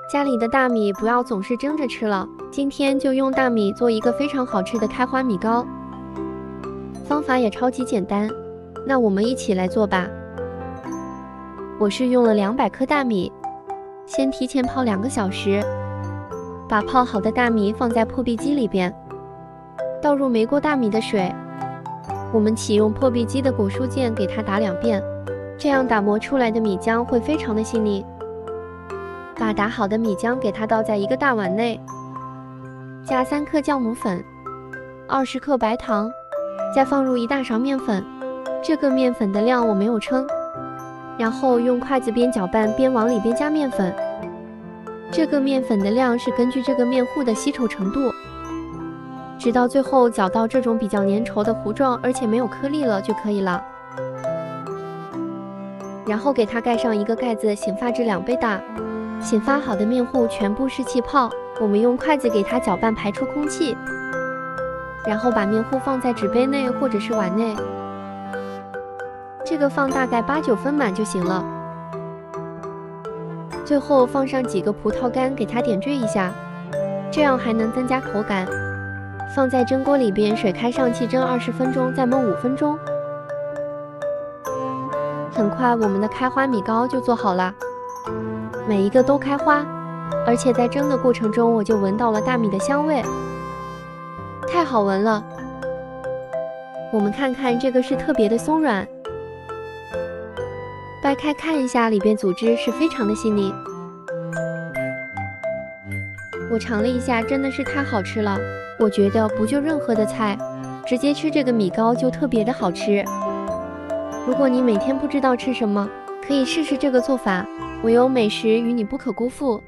家里的大米不要总是蒸着吃了，今天就用大米做一个非常好吃的开花米糕，方法也超级简单。那我们一起来做吧。我是用了200克大米，先提前泡2个小时，把泡好的大米放在破壁机里边，倒入没过大米的水。我们启用破壁机的果蔬键给它打2遍，这样打磨出来的米浆会非常的细腻。把打好的米浆给它倒在一个大碗内，加3克酵母粉、20克白糖，再放入1大勺面粉。这个面粉的量我没有称。然后用筷子边搅拌边往里边加面粉。这个面粉的量是根据这个面糊的稀稠程度，直到最后搅到这种比较粘稠的糊状，而且没有颗粒了就可以了。然后给它盖上一个盖子，醒发至2倍大。醒发好的面糊全部是气泡，我们用筷子给它搅拌排出空气，然后把面糊放在纸杯内或者是碗内，这个放大概8、9分满就行了。最后放上几个葡萄干给它点缀一下，这样还能增加口感。放在蒸锅里边，水开上气蒸20分钟，再焖5分钟。很快我们的开花米糕就做好了，每一个都开花，而且在蒸的过程中我就闻到了大米的香味，太好闻了。我们看看这个是特别的松软，掰开看一下，里边组织是非常的细腻。我尝了一下，真的是太好吃了。我觉得不就任何的菜，直接吃这个米糕就特别的好吃。如果你每天不知道吃什么，可以试试这个做法。唯有美食与你不可辜负。